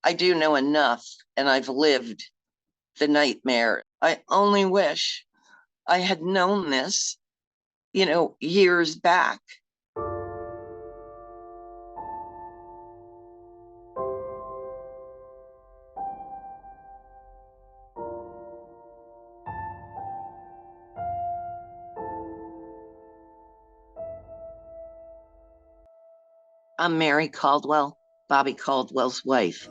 I do know enough, and I've lived the nightmare. I only wish I had known this, years back. I'm Mary Caldwell, Bobby Caldwell's wife.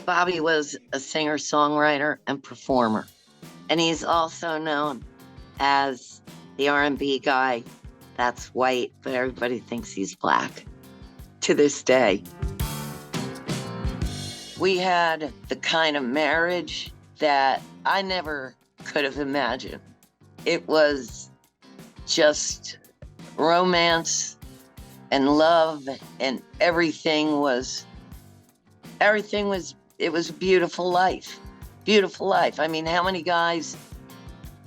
Bobby was a singer-songwriter and performer, and he's also known as the R&B guy that's white, but everybody thinks he's black to this day. We had the kind of marriage that I never could have imagined. It was just romance and love, and everything was it was a beautiful life. Beautiful life. I mean, how many guys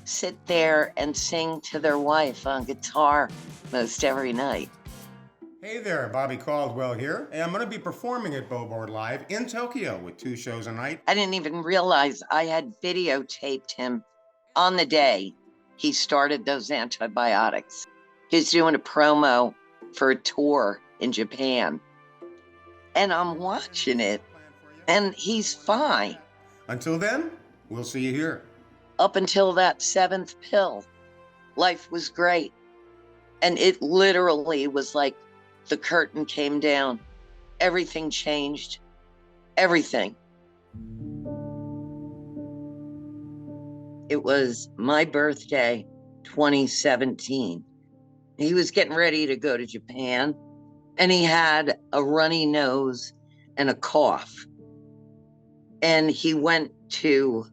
sit there and sing to their wife on guitar most every night? Hey there, Bobby Caldwell here, and I'm going to be performing at Billboard Live in Tokyo with 2 shows a night. I didn't even realize I had videotaped him on the day he started those antibiotics. He was doing a promo for a tour in Japan, and I'm watching it, and he's fine. Until then, we'll see you here. Up until that 7th pill, life was great. And it literally was like the curtain came down. Everything changed. Everything. It was my birthday, 2017. He was getting ready to go to Japan, and he had a runny nose and a cough. And he went to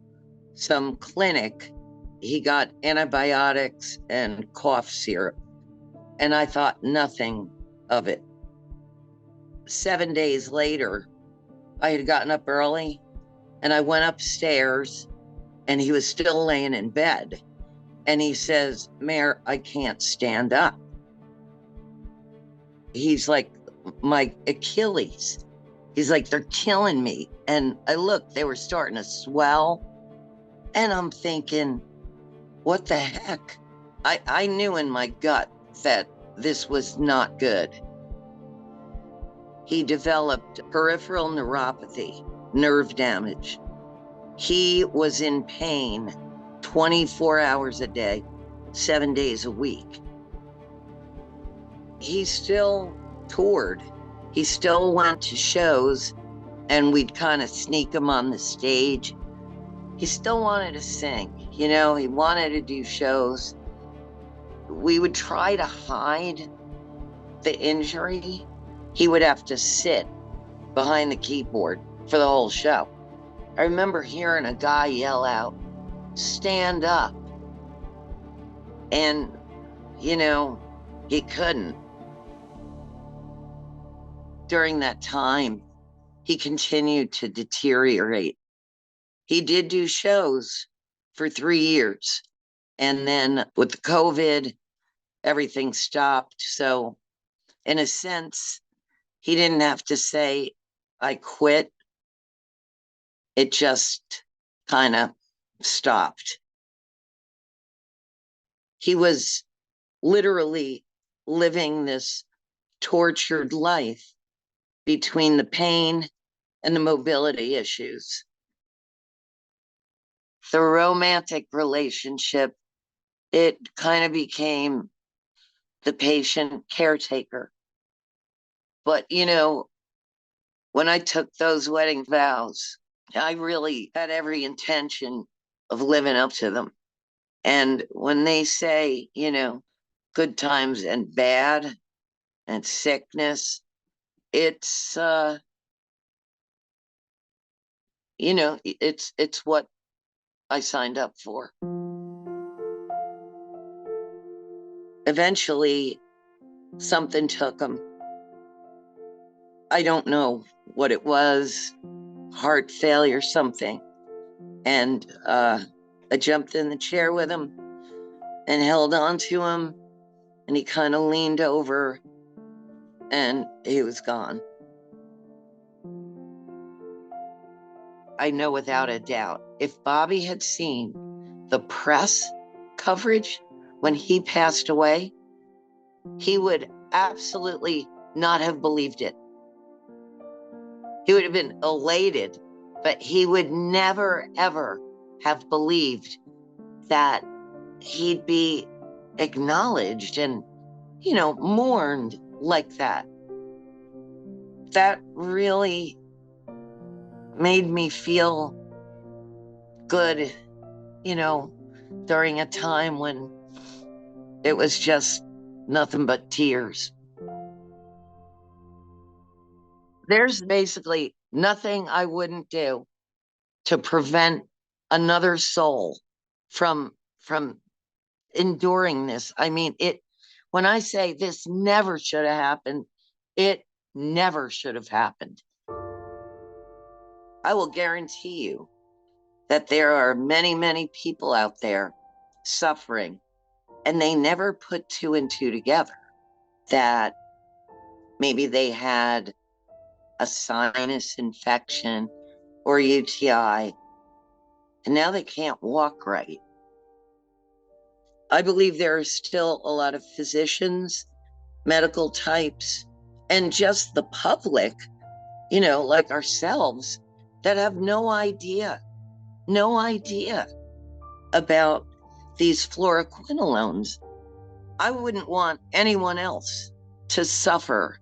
some clinic. He got antibiotics and cough syrup. And I thought nothing of it. 7 days later, I had gotten up early and I went upstairs, and he was still laying in bed. And he says, "Mayor, I can't stand up." He's like, my Achilles. He's like, "They're killing me." And I looked, they were starting to swell. And I'm thinking, what the heck? I knew in my gut that this was not good. He developed peripheral neuropathy, nerve damage. He was in pain 24 hours a day, 7 days a week. He still toured. He still went to shows, and we'd kind of sneak him on the stage. He still wanted to sing, he wanted to do shows. We would try to hide the injury. He would have to sit behind the keyboard for the whole show. I remember hearing a guy yell out, "Stand up." And, he couldn't. During that time, he continued to deteriorate. He did do shows for 3 years. And then with the COVID, everything stopped. So in a sense, he didn't have to say, "I quit." It just kind of stopped. He was literally living this tortured life between the pain and the mobility issues. The romantic relationship, it kind of became the patient caretaker. But, when I took those wedding vows, I really had every intention of living up to them. And when they say, good times and bad and sickness, it's, it's what I signed up for. Eventually, something took him. I don't know what it was, heart failure, something. And I jumped in the chair with him and held on to him. and he kind of leaned over and he was gone. I know without a doubt, if Bobby had seen the press coverage when he passed away, he would absolutely not have believed it. He would have been elated, but he would never, ever have believed that he'd be acknowledged and, mourned like that. That really made me feel good, during a time when it was just nothing but tears. There's basically nothing I wouldn't do to prevent another soul from enduring this. I mean, when I say this never should have happened, it never should have happened. I will guarantee you that there are many, many people out there suffering, and they never put two and two together, that maybe they had a sinus infection or UTI, and now they can't walk right. I believe there are still a lot of physicians, medical types, and just the public, like ourselves, that have no idea about these fluoroquinolones. I wouldn't want anyone else to suffer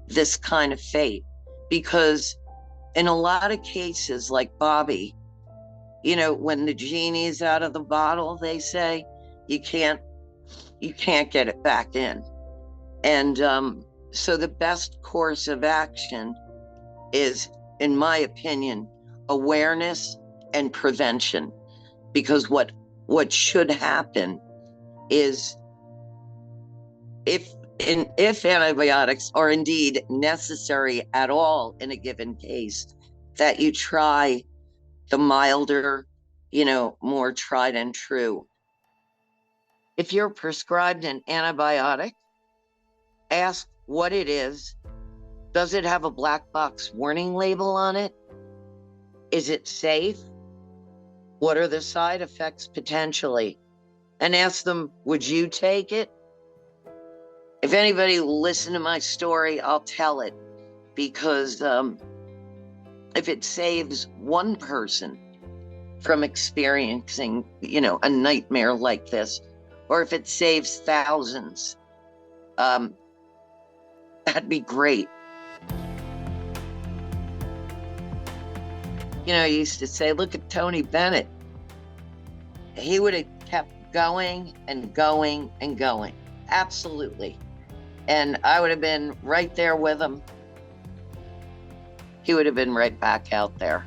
this kind of fate, because in a lot of cases, like Bobby, when the genie's out of the bottle, they say you can't get it back in. And so the best course of action is, in my opinion, awareness and prevention. Because what should happen is, if antibiotics are indeed necessary at all in a given case, that you try the milder, more tried and true. If you're prescribed an antibiotic, ask what it is. Does it have a black box warning label on it? Is it safe? What are the side effects potentially? And ask them, would you take it? If anybody will listen to my story, I'll tell it, because if it saves one person from experiencing, a nightmare like this, or if it saves thousands, that'd be great. I used to say, look at Tony Bennett. He would have kept going and going and going. Absolutely. And I would have been right there with him. He would have been right back out there.